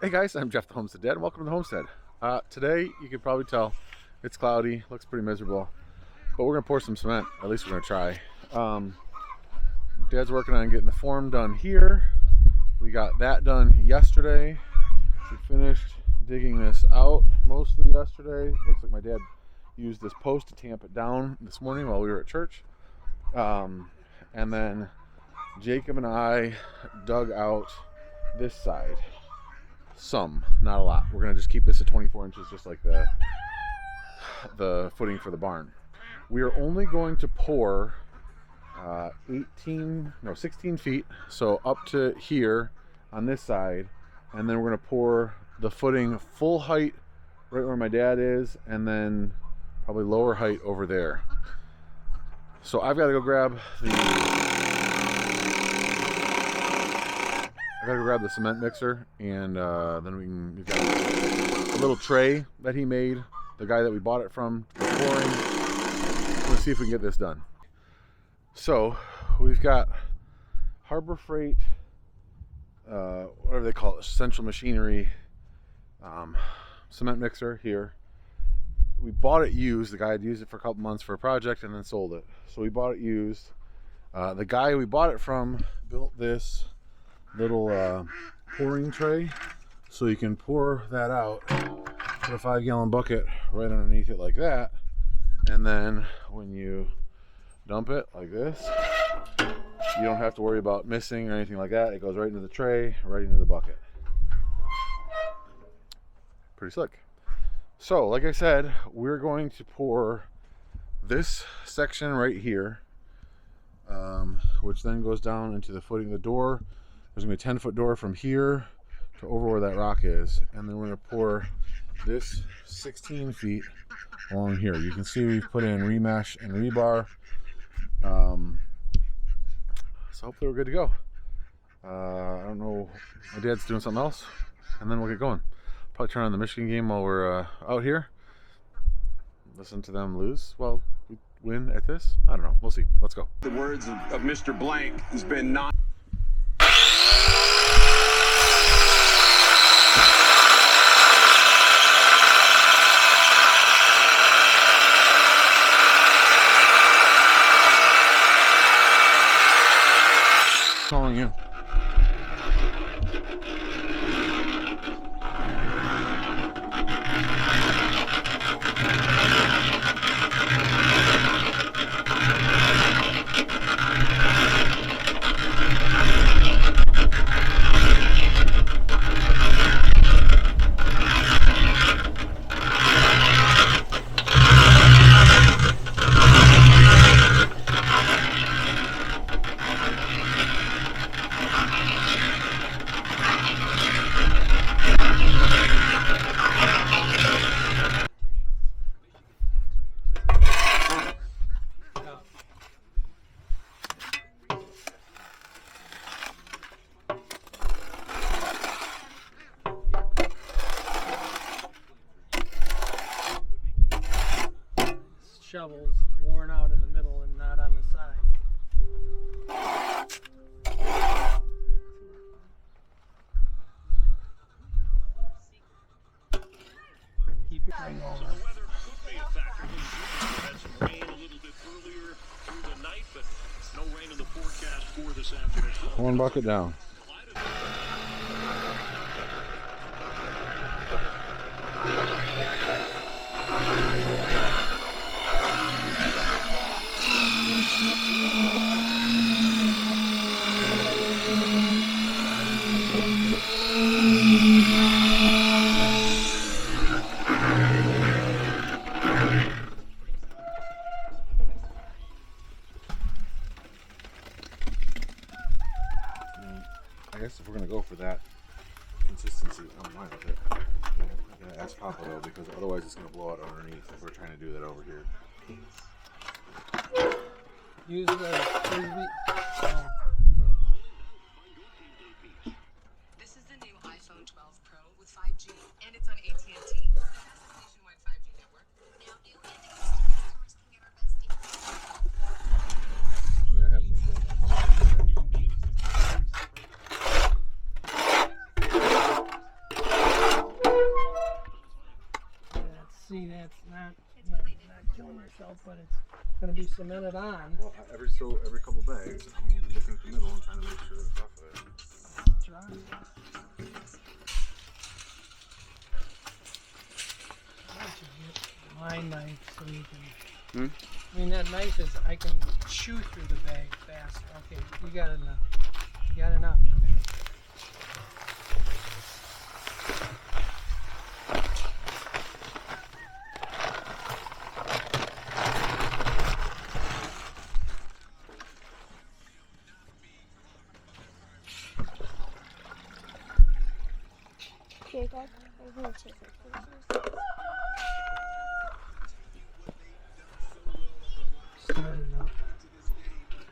Hey guys, I'm Jeff the Homestead Dad, and welcome to the Homestead. Today, you can probably tell, it's cloudy, looks pretty miserable, but we're gonna pour some cement. At least we're gonna try. Dad's working on getting the form done here. We got that done yesterday. We finished digging this out mostly yesterday. Looks like my dad used this post to tamp it down this morning while we were at church. And then Jacob and I dug out this side. Some, not a lot. We're gonna just keep this at 24 inches, just like the footing for the barn. We are only going to pour 16 feet, so up to here on this side, and then we're gonna pour the footing full height right where my dad is, and then probably lower height over there. So I've got to go grab the cement mixer, and then we've got a little tray that he made, the guy that we bought it from for pouring. Let's see if we can get this done. So we've got Harbor Freight, whatever they call it, Central Machinery cement mixer here. We bought it used. The guy had used it for a couple months for a project and then sold it. So we bought it used. The guy we bought it from built this little pouring tray, so you can pour that out, put a 5-gallon bucket right underneath it like that, and then when you dump it like this, you don't have to worry about missing or anything like that. It goes right into the tray, right into the bucket. Pretty slick. So like I said, we're going to pour this section right here, which then goes down into the footing of the door. There's gonna be a 10-foot door from here to over where that rock is, and then we're gonna pour this 16 feet along here. You can see we've put in remesh and rebar, so hopefully we're good to go. I don't know, my dad's doing something else, and then we'll get going. Probably turn on the Michigan game while we're out here. Listen to them lose. Well, we win at this. I don't know. We'll see. Let's go. The words of Mr. Blank has been not. Calling you. Shovels worn out in the middle and not on the side. Keep your thing over. The weather could be a factor. We had some rain a little bit earlier through the night, but no rain in the forecast for this afternoon. One bucket down. I guess if we're gonna go for that consistency, I'm fine with it. I'm gonna ask Papa though, because otherwise it's gonna blow out underneath if we're trying to do that over here. Use the frisbee. This is the new iPhone 12 Pro with 5G, and it's on AT&T. It has a nationwide 5G network. Now new and existing customers can get our best deals. Yeah, I haven't been doing that. see, that's not, not killing yourself, but it's going to be cemented on. Well, every couple bags, I'm looking at the middle and trying to make sure that it's off of it. Try. Why don't you get my knife so you can... I mean, that knife is, I can chew through the bag fast. Okay, you got enough. You got enough. Here, Dad. I'm gonna take it. Starting up.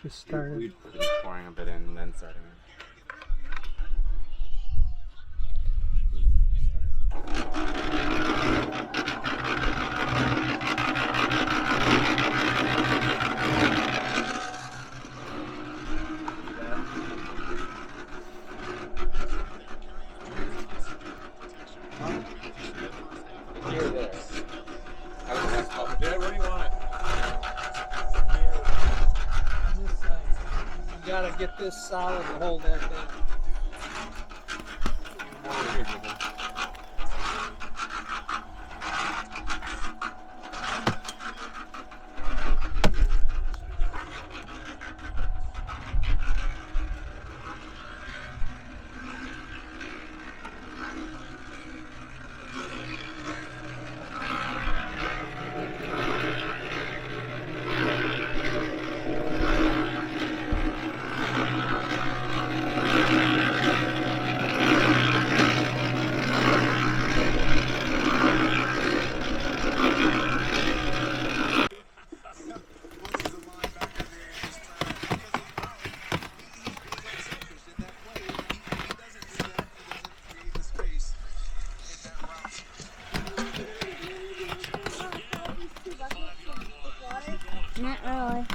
Just started. We'd been pouring a bit in and then starting. Here, there. Dad, where do you want it? On this side. You gotta get this solid to hold that thing. Not really.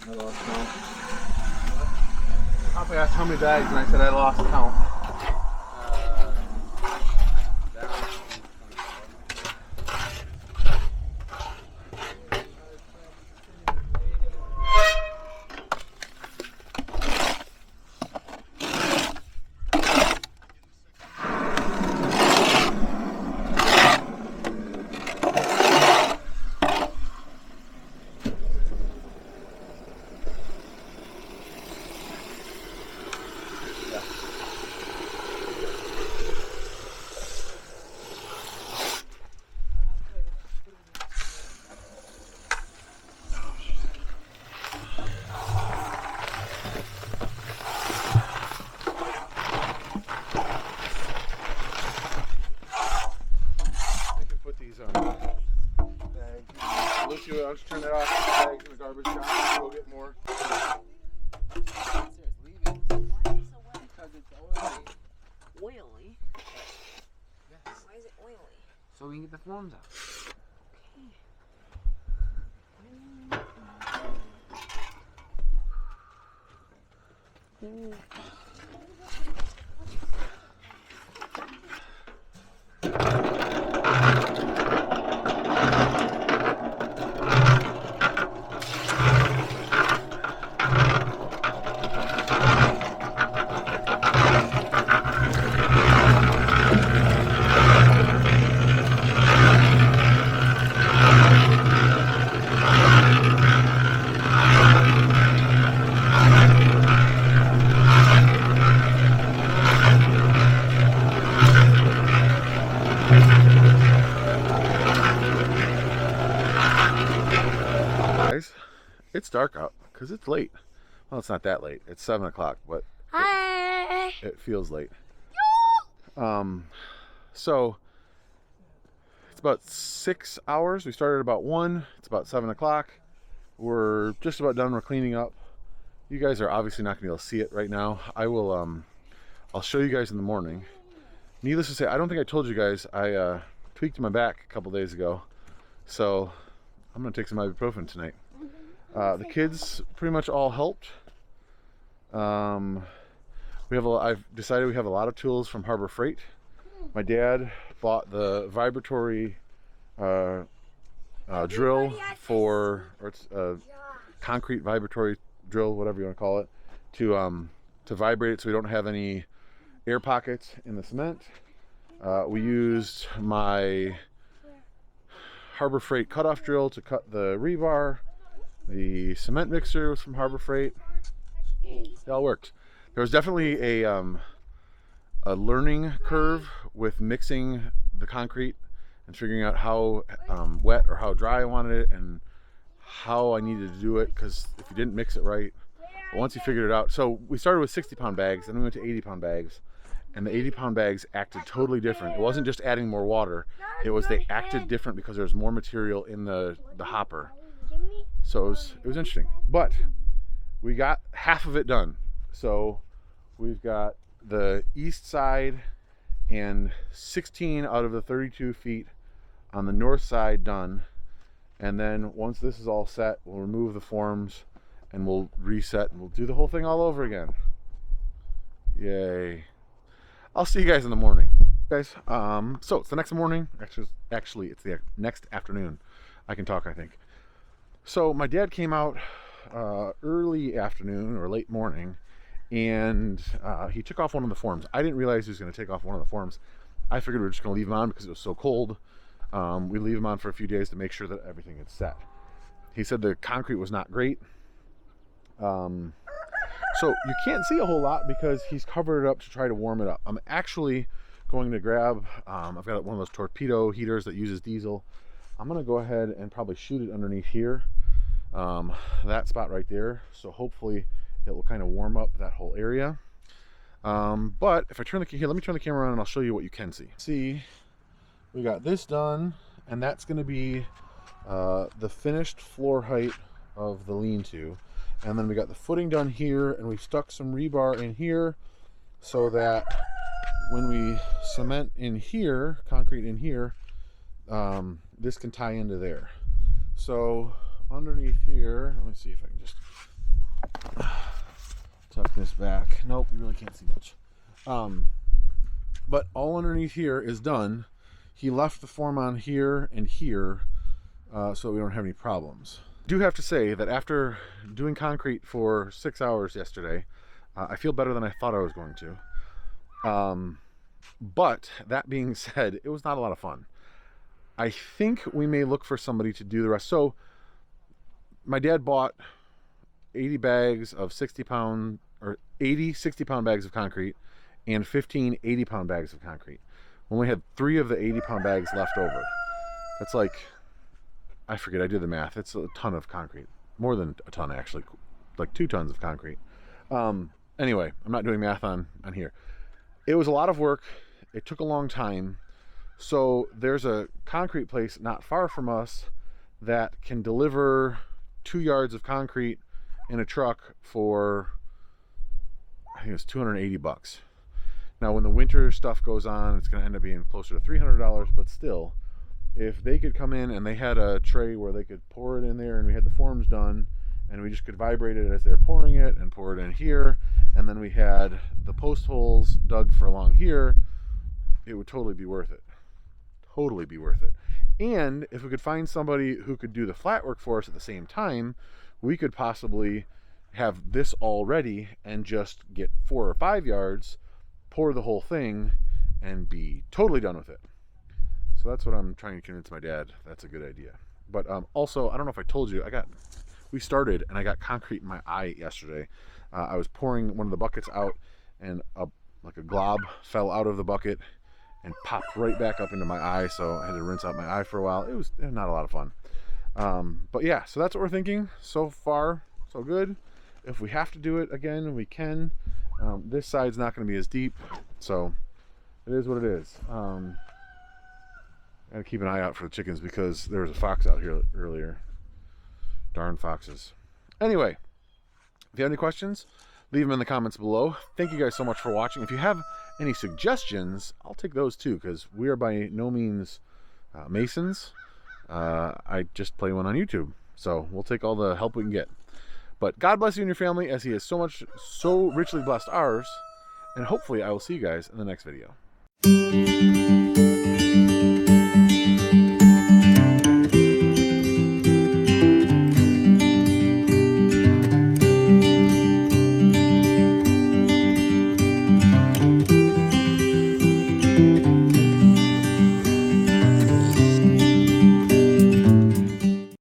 I lost count. Papa asked how many bags, and I said I lost count. Lucy, why don't you turn that off? Put the bags in the garbage can. Go get more. Oily. Why is it oily? So we can get the forms out. Guys, it's dark out because it's late. Well, it's not that late. It's 7 o'clock, but Hi. it feels late. So it's about 6 hours. We started about 1. It's about 7 o'clock. We're just about done. We're cleaning up. You guys are obviously not gonna be able to see it right now. I will. I'll show you guys in the morning. Needless to say, I don't think I told you guys I tweaked my back a couple days ago, so I'm gonna take some ibuprofen tonight. The kids pretty much all helped. I've decided we have a lot of tools from Harbor Freight. My dad bought the vibratory drill or it's a concrete vibratory drill, whatever you want to call it, to vibrate it so we don't have any air pockets in the cement. We used my Harbor Freight cutoff drill to cut the rebar. The cement mixer was from Harbor Freight. It all worked. There was definitely a learning curve with mixing the concrete and figuring out how wet or how dry I wanted it and how I needed to do it, because if you didn't mix it right, but once you figured it out. So we started with 60-pound bags, then we went to 80-pound bags, and the 80-pound bags acted totally different. It wasn't just adding more water, it was they acted different because there was more material in the hopper. So it was interesting, but we got half of it done. So we've got the east side and 16 out of the 32 feet on the north side done. And then once this is all set, we'll remove the forms and we'll reset and we'll do the whole thing all over again. Yay. I'll see you guys in the morning. Guys, so it's the next morning. Actually, it's the next afternoon. I can talk, I think. So my dad came out early afternoon or late morning, and he took off one of the forms. I didn't realize he was going to take off one of the forms. I figured we were just going to leave him on because it was so cold. We leave him on for a few days to make sure that everything had set. He said the concrete was not great. So you can't see a whole lot because he's covered it up to try to warm it up. I'm actually going to grab, I've got one of those torpedo heaters that uses diesel. I'm going to go ahead and probably shoot it underneath here, that spot right there. So hopefully it will kind of warm up that whole area. But if I turn here, let me turn the camera on and I'll show you what you can see. See, we got this done, and that's going to be the finished floor height of the lean-to. And then we got the footing done here, and we've stuck some rebar in here so that when we cement in here, concrete in here, this can tie into there. So underneath here, let me see if I can just tuck this back. Nope, you really can't see much. But all underneath here is done. He left the form on here and here so we don't have any problems. I do have to say that after doing concrete for 6 hours yesterday, I feel better than I thought I was going to. But that being said, it was not a lot of fun. I think we may look for somebody to do the rest. So my dad bought 80 bags of 60-pound or 80 60-pound bags of concrete and 15 80-pound bags of concrete. We only had 3 of the 80-pound bags left over. That's like, I forget, I did the math. It's a ton of concrete. More than a ton, actually. Like 2 tons of concrete. Anyway, I'm not doing math on here. It was a lot of work. It took a long time. So there's a concrete place not far from us that can deliver 2 yards of concrete in a truck for, I think it's $280. Now when the winter stuff goes on, it's going to end up being closer to $300, but still, if they could come in and they had a tray where they could pour it in there, and we had the forms done, and we just could vibrate it as they're pouring it and pour it in here, and then we had the post holes dug for along here, it would totally be worth it. Totally be worth it. And if we could find somebody who could do the flat work for us at the same time, we could possibly have this all ready and just get 4 or 5 yards, pour the whole thing, and be totally done with it. So that's what I'm trying to convince my dad. That's a good idea. But also, I don't know if I told you, we started and I got concrete in my eye yesterday. I was pouring one of the buckets out, and like a glob fell out of the bucket and popped right back up into my eye, so I had to rinse out my eye for a while. It was not a lot of fun. But yeah, so that's what we're thinking. So far, so good. If we have to do it again, we can. This side's not going to be as deep, so it is what it is. Gotta keep an eye out for the chickens because there was a fox out here earlier. Darn foxes. Anyway, if you have any questions, leave them in the comments below. Thank you guys so much for watching. If you have any suggestions, I'll take those too, because we are by no means masons. I just play one on YouTube, so we'll take all the help we can get. But God bless you and your family, as He has so richly blessed ours, and hopefully I will see you guys in the next video.